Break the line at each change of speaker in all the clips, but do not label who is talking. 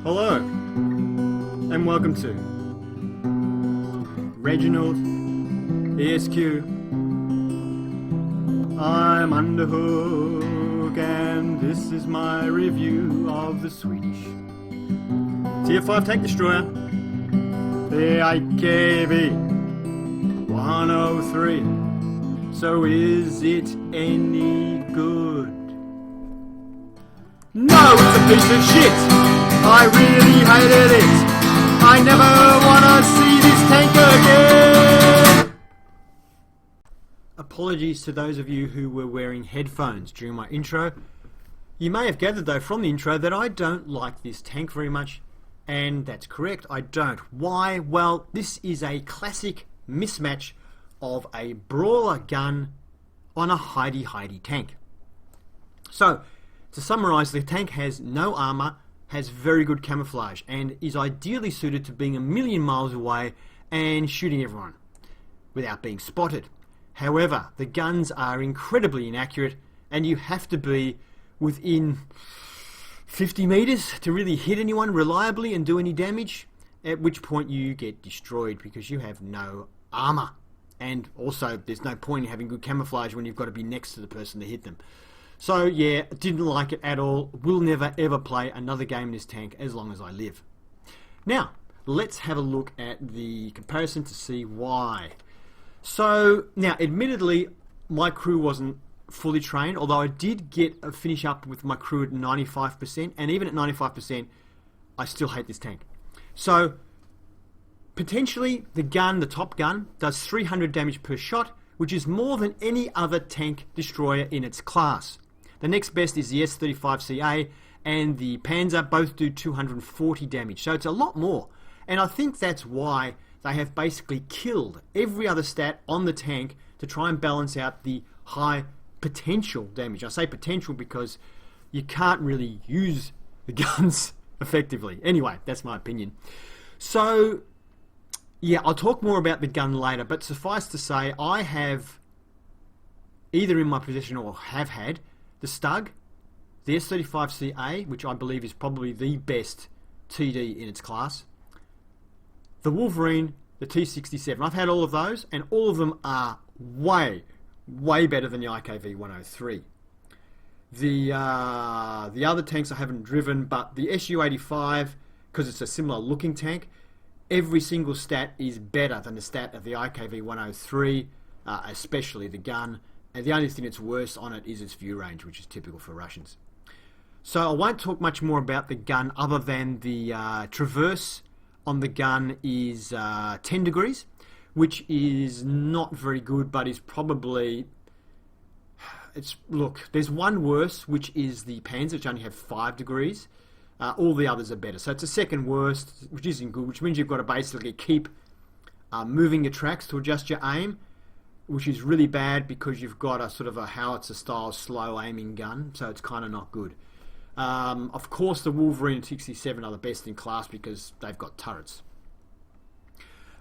Hello, and welcome to Reginaldesq. I'm Underhook, and this is my review of the Swedish Tier 5 tank destroyer, the Ikv 103. So is it any good? No, it's a piece of shit! I really hated it! I never wanna see this tank again! Apologies to those of you who were wearing headphones during my intro. You may have gathered though from the intro that I don't like this tank very much, and that's correct, I don't. Why? Well, this is a classic mismatch of a brawler gun on a hidey tank. So, to summarise, the tank has no armour, has very good camouflage, and is ideally suited to being a million miles away and shooting everyone without being spotted. However, the guns are incredibly inaccurate, and you have to be within 50 metres to really hit anyone reliably and do any damage, at which point you get destroyed because you have no armour. And also, there's no point in having good camouflage when you've got to be next to the person to hit them. So yeah, didn't like it at all. Will never ever play another game in this tank as long as I live. Now, let's have a look at the comparison to see why. So, now admittedly, my crew wasn't fully trained, although I did get a finish up with my crew at 95%, and even at 95%, I still hate this tank. So, potentially, the gun, the top gun, does 300 damage per shot, which is more than any other tank destroyer in its class. The next best is the S-35CA and the Panzer, both do 240 damage, so it's a lot more. And I think that's why they have basically killed every other stat on the tank to try and balance out the high potential damage. I say potential because you can't really use the guns effectively. Anyway, that's my opinion. So, yeah, I'll talk more about the gun later, but suffice to say, I have either in my possession or have had the Stug, the S-35CA, which I believe is probably the best TD in its class, the Wolverine, the T-67. I've had all of those, and all of them are way better than the Ikv 103. The other tanks I haven't driven, but the Su-85, because it's a similar looking tank, every single stat is better than the stat of the Ikv 103, especially the gun. And the only thing that's worse on it is its view range, which is typical for Russians. So I won't talk much more about the gun other than the traverse on the gun is 10 degrees, which is not very good, but is probably... Look, there's one worse, which is the Panzer, which only have 5 degrees. All the others are better. So it's a second worst, which isn't good, which means you've got to basically keep moving your tracks to adjust your aim, which is really bad because you've got a sort of a howitzer style slow aiming gun, so it's kind of not good. Of course, the Wolverine and 67 are the best in class because they've got turrets.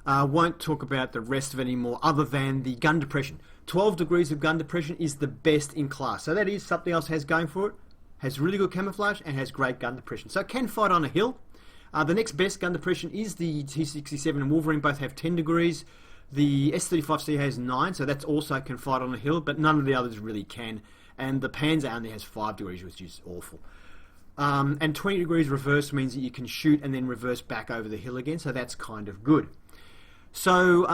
Won't talk about the rest of it anymore other than the gun depression. 12 degrees of gun depression is the best in class, so that is something else it has going for it. Has really good camouflage and has great gun depression. So it can fight on a hill. The next best gun depression is the T-67 and Wolverine, both have 10 degrees. The S-35C has 9, so that's also can fight on a hill, but none of the others really can. And the Panzer only has 5 degrees, which is awful. And 20 degrees reverse means that you can shoot and then reverse back over the hill again, so that's kind of good. So,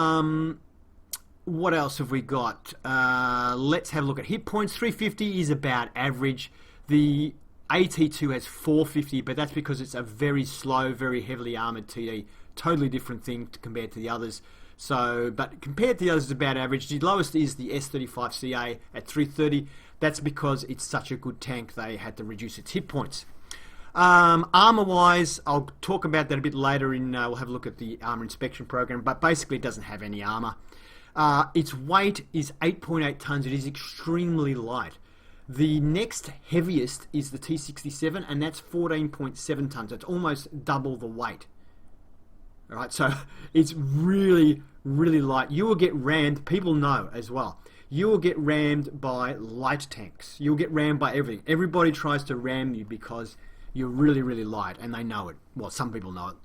what else have we got? Let's have a look at hit points. 350 is about average. The AT2 has 450, but that's because it's a very slow, very heavily armoured TD. Totally different thing compared to the others. So, but compared to the others, it's about average. The lowest is the S-35CA at 330. That's because it's such a good tank, they had to reduce its hit points. Armour-wise, I'll talk about that a bit later we'll have a look at the armour inspection program, but basically it doesn't have any armour. Its weight is 8.8 tonnes. It is extremely light. The next heaviest is the T-67, and that's 14.7 tonnes. It's almost double the weight. Alright, so it's really light. You will get rammed, people know as well. You will get rammed by light tanks. You'll get rammed by everything. Everybody tries to ram you because you're really, really light, and they know it. Well, some people know it.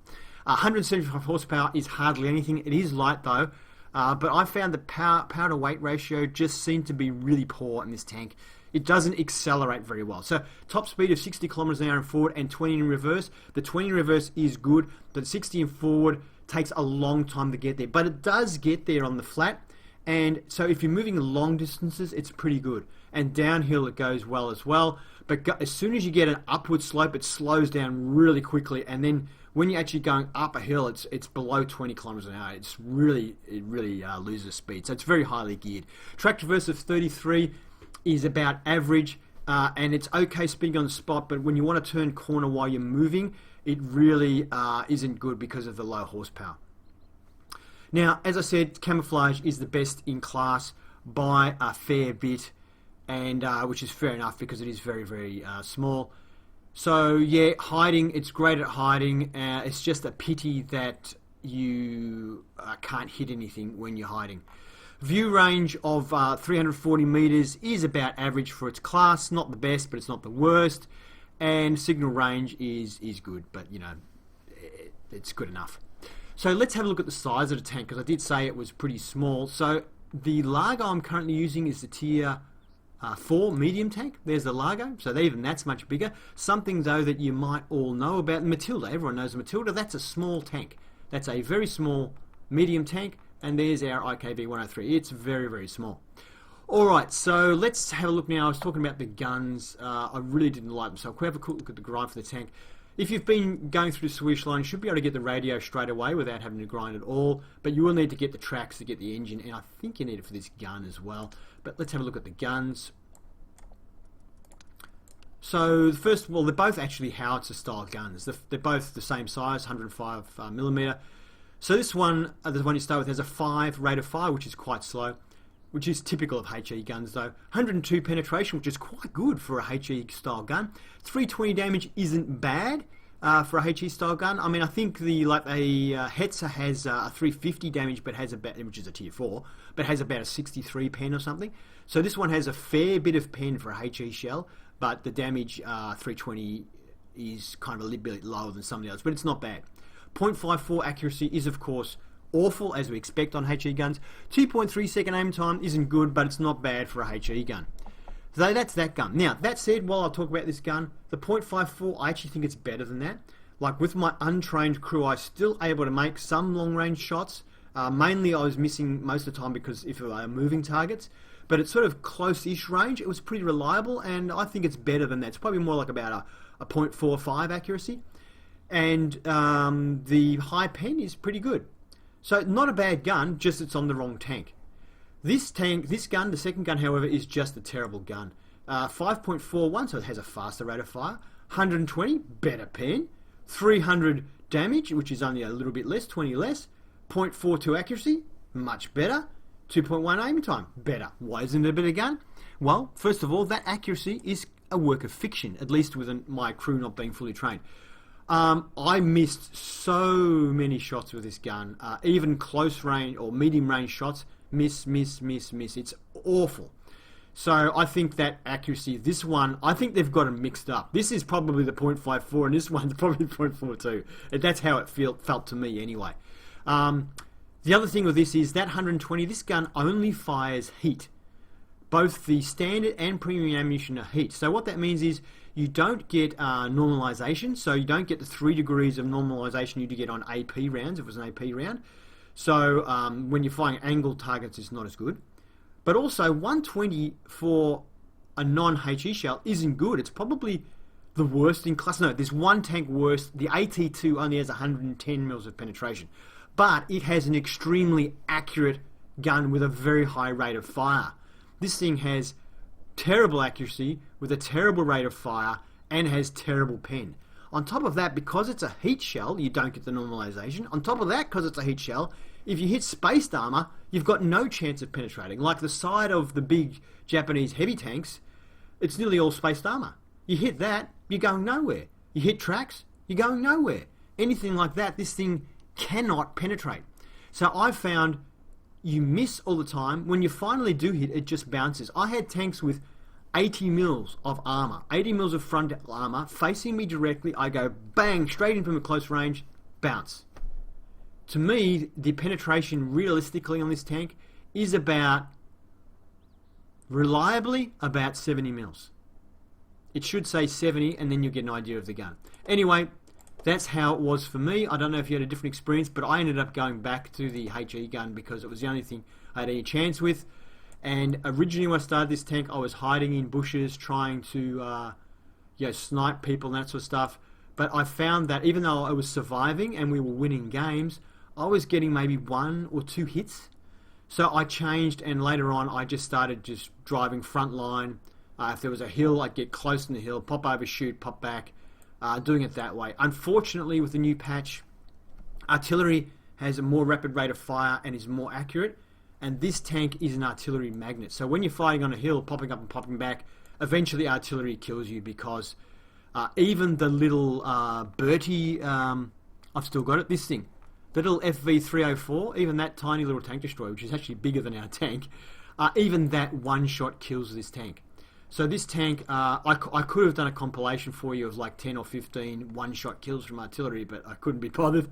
175 horsepower is hardly anything. It is light though, but I found the power to weight ratio just seemed to be really poor in this tank. It doesn't accelerate very well. So top speed of 60 kilometers an hour in forward and 20 in reverse. The 20 in reverse is good, but 60 in forward takes a long time to get there. But it does get there on the flat, and so if you're moving long distances, it's pretty good. And downhill it goes well as well. But as soon as you get an upward slope, it slows down really quickly, and then when you're actually going up a hill, it's below 20 kilometers an hour. It really loses speed. So it's very highly geared. Track traverse of 33 is about average, and it's okay speeding on the spot, but when you want to turn corner while you're moving, it really isn't good because of the low horsepower. Now, as I said, camouflage is the best in class by a fair bit, and which is fair enough because it is very, very small. So yeah, hiding, it's great at hiding. It's just a pity that you can't hit anything when you're hiding. View range of 340 meters is about average for its class. Not the best, but it's not the worst. And signal range is good, but you know, it's good enough. So let's have a look at the size of the tank, because I did say it was pretty small. So the Largo I'm currently using is the Tier 4 medium tank. There's the Largo, so even that's much bigger. Something though that you might all know about, Matilda. Everyone knows Matilda. That's a small tank. That's a very small medium tank. And there's our IKV 103. It's very, very small. Alright, so let's have a look now. I was talking about the guns. I really didn't like them, so I'll have a quick look at the grind for the tank. If you've been going through the Swedish line, you should be able to get the radio straight away without having to grind at all. But you will need to get the tracks to get the engine, and I think you need it for this gun as well. But let's have a look at the guns. So first of all, they're both actually howitzer style guns. They're both the same size, 105 millimeter. So this one, the one you start with, has a 5 rate of fire, which is quite slow, which is typical of HE guns though. 102 penetration, which is quite good for a HE style gun. 320 damage isn't bad for a HE style gun. I mean, I think the Hetzer has a 350 damage, but has about, which is a tier 4, but has about a 63 pen or something. So this one has a fair bit of pen for a HE shell, but the damage 320 is kind of a little bit lower than some of the others, but it's not bad. 0.54 accuracy is of course awful, as we expect on HE guns. 2.3 second aim time isn't good, but it's not bad for a HE gun. So that's that gun. Now, that said, while I talk about this gun, the 0.54, I actually think it's better than that. Like with my untrained crew, I was still able to make some long range shots. Mainly I was missing most of the time because if they were moving targets, but it's sort of close-ish range. It was pretty reliable, and I think it's better than that. It's probably more like about a 0.45 accuracy. And the high pen is pretty good. So not a bad gun, just it's on the wrong tank. This gun, the second gun, however, is just a terrible gun. 5.41, so it has a faster rate of fire. 120, better pen. 300 damage, which is only a little bit less, 20 less. 0.42 accuracy, much better. 2.1 aim time, better. Why isn't it a better gun? Well, first of all, that accuracy is a work of fiction, at least with my crew not being fully trained. I missed so many shots with this gun, even close range or medium range shots, miss. It's awful. So I think that accuracy, this one, I think they've got them mixed up. This is probably the 0.54 and this one's probably the 0.42. That's how it felt to me anyway. The other thing with this is that 120, this gun only fires heat. Both the standard and premium ammunition are heat. So what that means is you don't get normalization, so you don't get the 3 degrees of normalization you do get on AP rounds, if it was an AP round. So when you're firing angled targets, it's not as good. But also 120 for a non-HE shell isn't good. It's probably the worst in class. No, there's one tank worse. The AT2 only has 110 mils of penetration, but it has an extremely accurate gun with a very high rate of fire. This thing has terrible accuracy with a terrible rate of fire and has terrible pen. On top of that, because it's a heat shell, you don't get the normalization. On top of that, because it's a heat shell, if you hit spaced armor, you've got no chance of penetrating. Like the side of the big Japanese heavy tanks, it's nearly all spaced armor. You hit that, you're going nowhere. You hit tracks, you're going nowhere. Anything like that, this thing cannot penetrate. So I've found you miss all the time. When you finally do hit, it just bounces. I had tanks with 80 mils of armor, 80 mils of front armor facing me directly. I go bang straight in from a close range, bounce. To me, the penetration realistically on this tank is reliably about 70 mils. It should say 70, and then you'll get an idea of the gun. Anyway, that's how it was for me. I don't know if you had a different experience, but I ended up going back to the HE gun because it was the only thing I had any chance with. And originally when I started this tank, I was hiding in bushes trying to snipe people and that sort of stuff. But I found that even though I was surviving and we were winning games, I was getting maybe 1 or 2 hits. So I changed, and later on I just started just driving front line. If there was a hill, I'd get close to the hill, pop over, shoot, pop back, doing it that way. Unfortunately, with the new patch, artillery has a more rapid rate of fire and is more accurate, and this tank is an artillery magnet. So when you're fighting on a hill, popping up and popping back, eventually artillery kills you because even the little Bertie, I've still got it, this thing, the little FV304, even that tiny little tank destroyer, which is actually bigger than our tank, even that one shot kills this tank. So this tank, I could have done a compilation for you of like 10 or 15 one-shot kills from artillery, but I couldn't be bothered.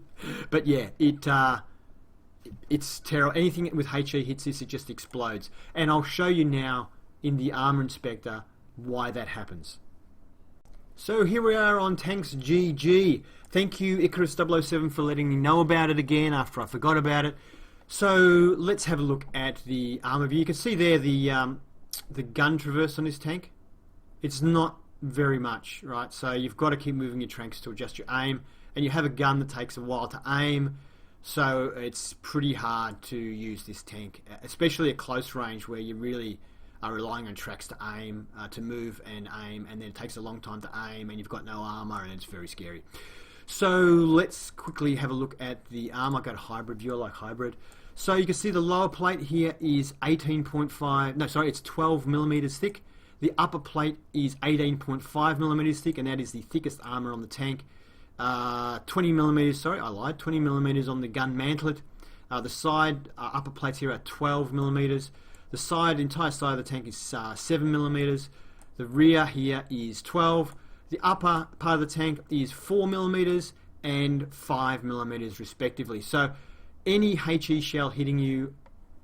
But yeah, it's terrible. Anything with HE hits this, it just explodes. And I'll show you now in the Armor Inspector why that happens. So here we are on Tanks GG. Thank you Icarus007 for letting me know about it again after I forgot about it. So let's have a look at the armor view. You can see there the gun traverse on this tank. It's not very much, right? So you've got to keep moving your tanks to adjust your aim, and you have a gun that takes a while to aim, so it's pretty hard to use this tank, especially at close range where you really are relying on tracks to aim, to move and aim, and then it takes a long time to aim, and you've got no armor, and it's very scary. So let's quickly have a look at the armor. I've got a hybrid view, I like hybrid. So you can see the lower plate here is 12 millimeters thick. The upper plate is 18.5 millimeters thick, and that is the thickest armor on the tank. 20 millimeters, sorry, I lied, 20 millimeters on the gun mantlet. The side upper plates here are 12 millimeters. The entire side of the tank is 7 millimeters. The rear here is 12. The upper part of the tank is 4 millimeters and 5 millimeters respectively. So any HE shell hitting you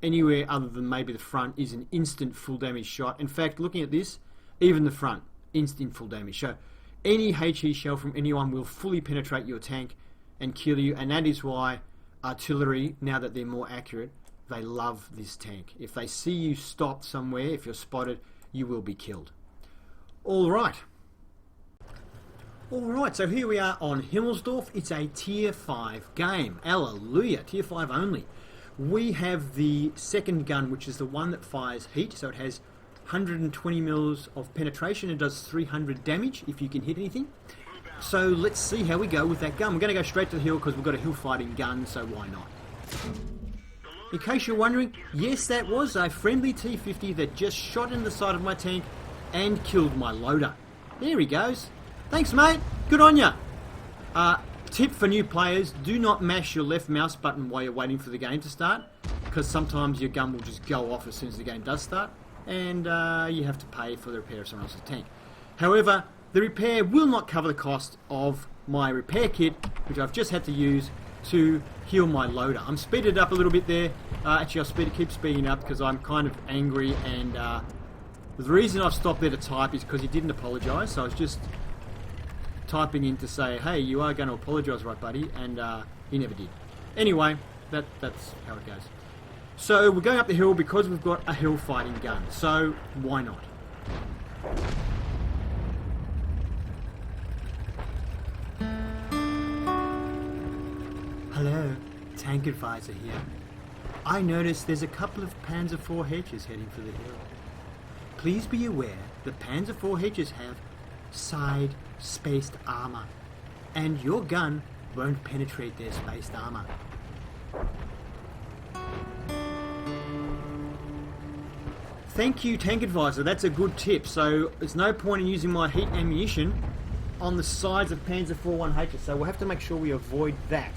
anywhere other than maybe the front is an instant full damage shot. In fact, looking at this, even the front, instant full damage. So any HE shell from anyone will fully penetrate your tank and kill you, and that is why artillery, now that they're more accurate, they love this tank. If they see you stop somewhere, if you're spotted, you will be killed. Alright, so here we are on Himmelsdorf. It's a Tier 5 game. Hallelujah, Tier 5 only. We have the second gun, which is the one that fires heat, so it has 120 mils of penetration and does 300 damage if you can hit anything. So let's see how we go with that gun. We're going to go straight to the hill because we've got a hill fighting gun, so why not? In case you're wondering, yes, that was a friendly T-50 that just shot in the side of my tank and killed my loader. There he goes. Thanks, mate. Good on ya. Tip for new players, do not mash your left mouse button while you're waiting for the game to start, because sometimes your gun will just go off as soon as the game does start, and you have to pay for the repair of someone else's tank. However, the repair will not cover the cost of my repair kit, which I've just had to use to heal my loader. I'm speeded up a little bit there. Actually, I'll keep speeding up because I'm kind of angry, and the reason I've stopped there to type is because he didn't apologise, so I was just typing in to say, hey, you are going to apologise, right, buddy? And he never did. Anyway, that's how it goes. So we're going up the hill because we've got a hill fighting gun. So why not? Hello, Tank Advisor here. I noticed there's a couple of Panzer IV H's heading for the hill. Please be aware that Panzer IV H's have side spaced armor, and your gun won't penetrate their spaced armor. Thank you, Tank Advisor, that's a good tip. So there's no point in using my heat ammunition on the sides of Panzer IV 1H's, so we'll have to make sure we avoid that.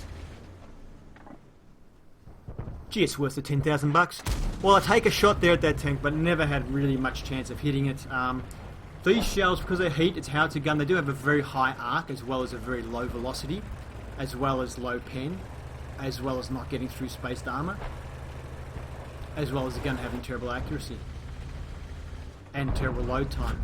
Gee, it's worth the 10,000 bucks. Well, I take a shot there at that tank, but never had really much chance of hitting it. These shells, because they're heat, it's howitzer gun, they do have a very high arc, as well as a very low velocity, as well as low pen, as well as not getting through spaced armour, as well as the gun having terrible accuracy and terrible load time.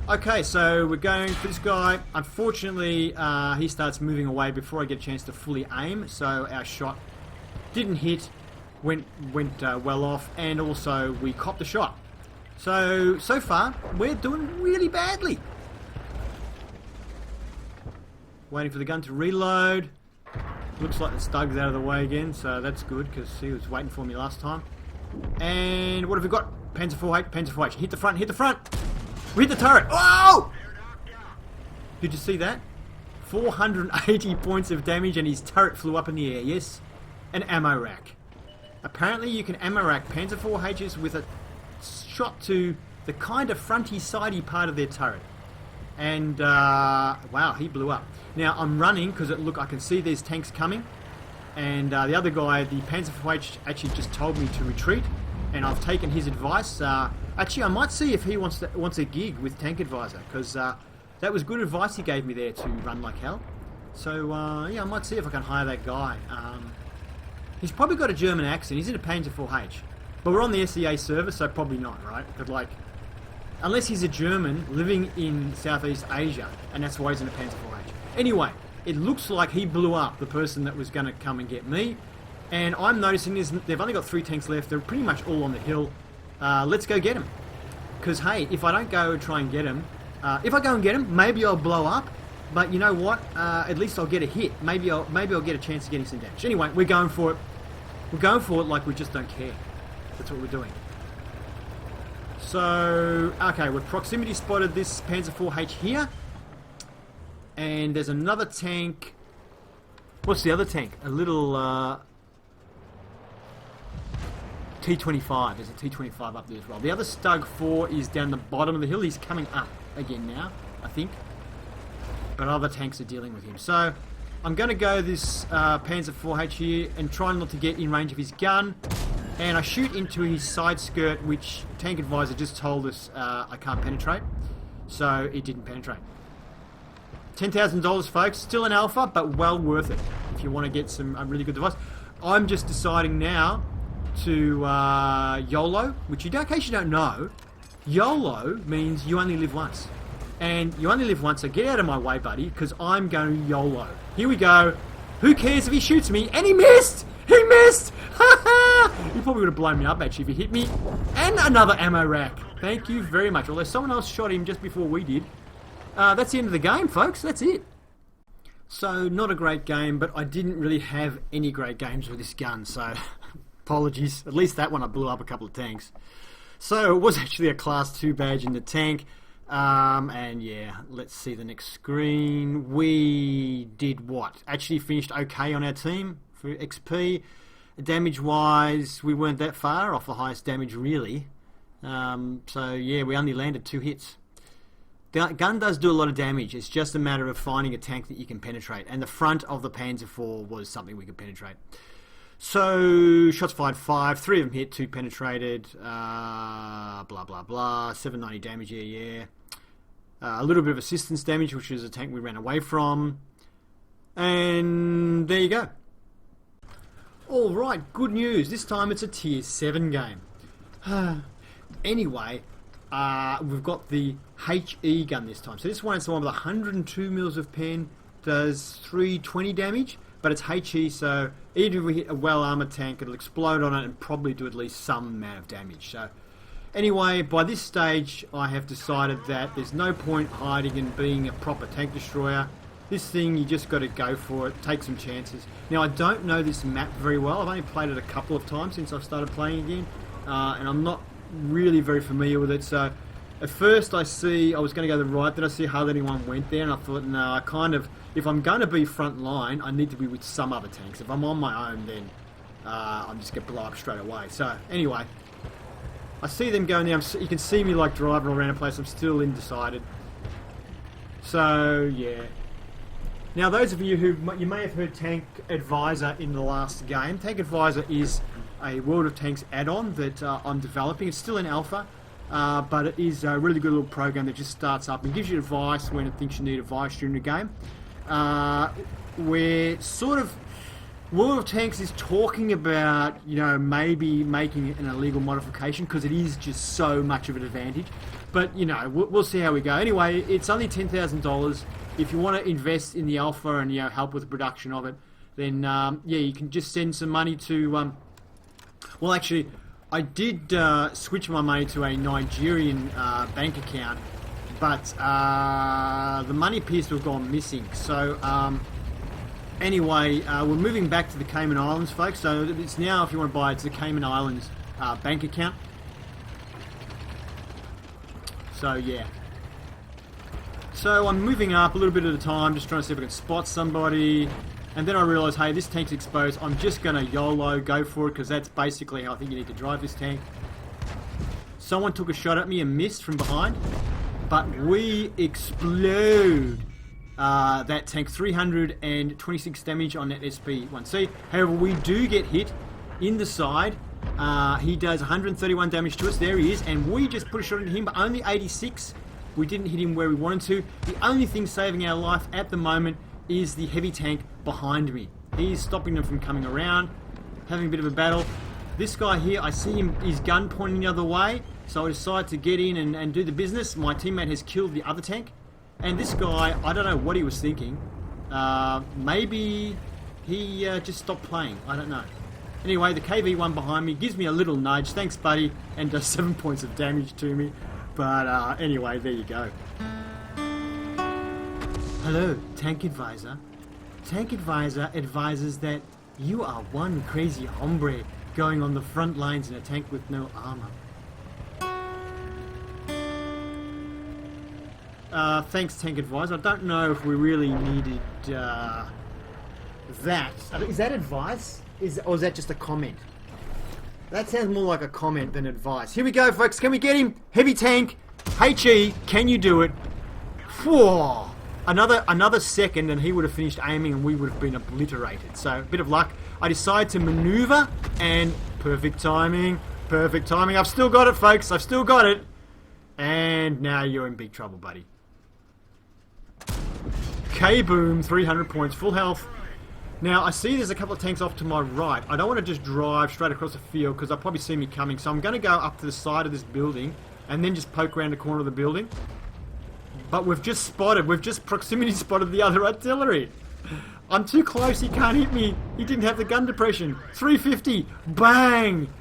Okay, so we're going for this guy. Unfortunately, he starts moving away before I get a chance to fully aim, so our shot didn't hit, went well off, and also we copped the shot. So far, we're doing really badly. Waiting for the gun to reload. Looks like the Stug's out of the way again, so that's good, because he was waiting for me last time. And what have we got? Panzer 4H, Panzer 4H. Hit the front, hit the front! We hit the turret! Oh! Did you see that? 480 points of damage and his turret flew up in the air, yes? An ammo rack. Apparently you can ammo rack Panzer 4Hs with a shot to the kind of fronty-sidey part of their turret. And, wow, he blew up. Now, I'm running because I can see there's tanks coming. And the other guy, the Panzer 4H, actually just told me to retreat. And I've taken his advice. Actually, I might see if he wants a gig with Tank Advisor, because that was good advice he gave me there to run like hell. So, yeah, I might see if I can hire that guy. He's probably got a German accent. He's in a Panzer 4H. But we're on the SEA server, so probably not, right? But, like, unless he's a German living in Southeast Asia, and that's why he's in a Panzer 4H. Anyway, it looks like he blew up the person that was going to come and get me. And I'm noticing they've only got 3 tanks left. They're pretty much all on the hill. Let's go get them. Because, hey, if I don't go and try and get them, if I go and get them, maybe I'll blow up. But you know what? At least I'll get a hit. Maybe I'll get a chance of getting some damage. Anyway, we're going for it. We're going for it like we just don't care. That's what we're doing. So, okay, we've proximity spotted this Panzer 4H here. And there's another tank. What's the other tank? A little T-25. There's a T-25 up there as well. The other Stug 4 is down the bottom of the hill. He's coming up again now, I think. But other tanks are dealing with him. So, I'm going to go this Panzer 4H here and try not to get in range of his gun. And I shoot into his side skirt, which Tank Advisor just told us I can't penetrate. So, it didn't penetrate. $10,000, folks. Still an alpha, but well worth it if you want to get some really good device. I'm just deciding now to YOLO, which in case you don't know, YOLO means you only live once. And you only live once, so get out of my way, buddy, because I'm going to YOLO. Here we go. Who cares if he shoots me? And he missed! He missed! He probably would have blown me up, actually, if he hit me. And another ammo rack. Thank you very much. Although someone else shot him just before we did. That's the end of the game, folks. That's it. So, not a great game, but I didn't really have any great games with this gun, so apologies. At least that one I blew up a couple of tanks. So, it was actually a Class 2 badge in the tank. And yeah, let's see the next screen. We did what? Actually finished okay on our team for XP. Damage-wise, we weren't that far off the highest damage, really. So yeah, we only landed 2 hits. The gun does do a lot of damage. It's just a matter of finding a tank that you can penetrate. And the front of the Panzer 4 was something we could penetrate. So, shots fired 5, 3 of them hit, 2 penetrated, blah blah blah, 790 damage, yeah. A little bit of assistance damage, which is a tank we ran away from. And there you go. Alright, good news. This time it's a tier 7 game. Anyway, we've got the HE gun this time. So this one is the one with 102 mils of pen, does 320 damage, but it's HE, so even if we hit a well-armoured tank, it'll explode on it and probably do at least some amount of damage. So anyway, by this stage, I have decided that there's no point hiding and being a proper tank destroyer. This thing, you just got to go for it, take some chances. Now, I don't know this map very well. I've only played it a couple of times since I've started playing again, and I'm not really very familiar with it. So at first I was going to go to the right, then I see hardly anyone went there, and I thought, no, if I'm going to be front line, I need to be with some other tanks. If I'm on my own, then I'm just going to blow up straight away. So anyway, I see them going there. You can see me like driving around a place. I'm still undecided. So yeah, Now, those of you who you may have heard Tank Advisor in the last game. Tank Advisor is a World of Tanks add-on that I'm developing. It's still in alpha, but it is a really good little program that just starts up and gives you advice when it thinks you need advice during the game. We're sort of World of Tanks is talking about, you know, maybe making it an illegal modification because it is just so much of an advantage. But, you know, we'll see how we go. Anyway, it's only $10,000. If you want to invest in the alpha and, you know, help with the production of it, then, yeah, you can just send some money to... well, actually, I did switch my money to a Nigerian bank account, but the money appears to have gone missing. So, anyway, we're moving back to the Cayman Islands, folks. So it's now, if you want to buy it, it's the Cayman Islands bank account. So, yeah. So I'm moving up a little bit at a time, just trying to see if I can spot somebody. And then I realise, hey, this tank's exposed. I'm just going to YOLO, go for it, because that's basically how I think you need to drive this tank. Someone took a shot at me and missed from behind. But we explode that tank. 326 damage on that SP1C. However, we do get hit in the side. He does 131 damage to us. There he is. And we just put a shot into him, but only 86. We didn't hit him where we wanted to. The only thing saving our life at the moment is the heavy tank behind me. He's stopping them from coming around, having a bit of a battle. This guy here, I see him, his gun pointing the other way, so I decide to get in and do the business. My teammate has killed the other tank, and this guy, I don't know what he was thinking. Maybe he just stopped playing, I don't know. Anyway, the KV1 behind me gives me a little nudge, thanks buddy, and does 7 points of damage to me. But anyway, there you go. Hello, Tank Advisor. Tank Advisor advises that you are one crazy hombre going on the front lines in a tank with no armor. Thanks, Tank Advisor. I don't know if we really needed that. Is that advice? Or is that just a comment? That sounds more like a comment than advice. Here we go, folks. Can we get him? Heavy tank. HE, can you do it? Whoa. Another second and he would have finished aiming and we would have been obliterated. So, a bit of luck. I decide to maneuver and perfect timing. Perfect timing. I've still got it, folks. I've still got it. And now you're in big trouble, buddy. K-boom, 300 points, full health. Now, I see there's a couple of tanks off to my right. I don't want to just drive straight across the field because they'll probably see me coming. So I'm going to go up to the side of this building and then just poke around the corner of the building. But we've just proximity spotted the other artillery. I'm too close, he can't hit me. He didn't have the gun depression. 350, bang!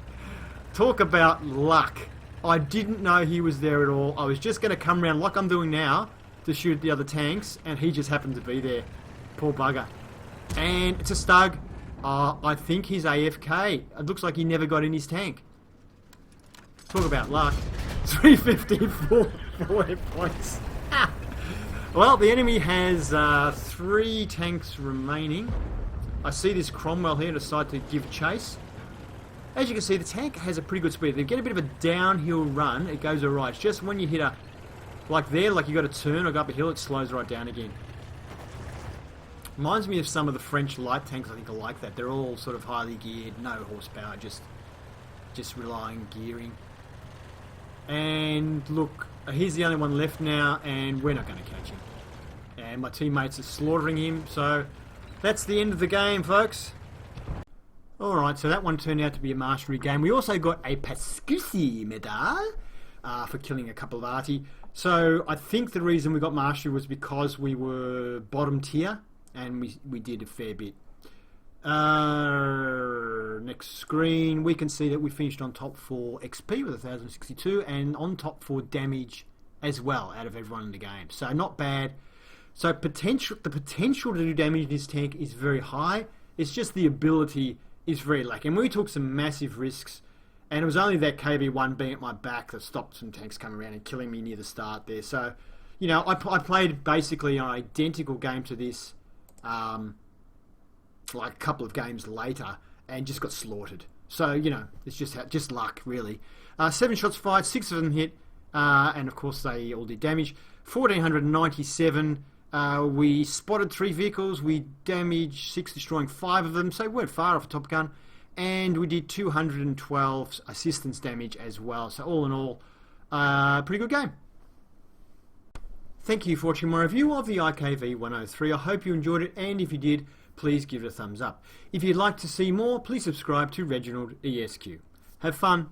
Talk about luck. I didn't know he was there at all. I was just going to come around like I'm doing now to shoot the other tanks and he just happened to be there. Poor bugger. And it's a Stug. I think he's AFK. It looks like he never got in his tank. Talk about luck. 354 points. Well, the enemy has 3 tanks remaining. I see this Cromwell here decide to give chase. As you can see, the tank has a pretty good speed. They get a bit of a downhill run. It goes alright. It's just when you hit a... like there, like you got to turn or go up a hill, it slows right down again. Reminds me of some of the French light tanks, I think, are like that. They're all sort of highly geared, no horsepower, just relying gearing. And look, he's the only one left now, and we're not going to catch him. And my teammates are slaughtering him, so that's the end of the game, folks. Alright, so that one turned out to be a mastery game. We also got a Pascusi medal for killing a couple of arty. So I think the reason we got mastery was because we were bottom tier. And we did a fair bit. Next screen, we can see that we finished on top 4 XP with 1062 and on top 4 damage as well out of everyone in the game. So not bad. So the potential to do damage in this tank is very high. It's just the ability is very lacking. And we took some massive risks. And it was only that KV1 being at my back that stopped some tanks coming around and killing me near the start there. So, you know, I played basically an identical game to this. Like a couple of games later and just got slaughtered. So, you know, it's just luck, really. 7 shots fired, 6 of them hit, and of course they all did damage. 1497 We spotted 3 vehicles, we damaged 6, destroying 5 of them, so we weren't far off a Top Gun. And we did 212 assistance damage as well. So all in all, pretty good game. Thank you for watching my review of the IKV 103. I hope you enjoyed it, and if you did, please give it a thumbs up. If you'd like to see more, please subscribe to Reginaldesq. Have fun.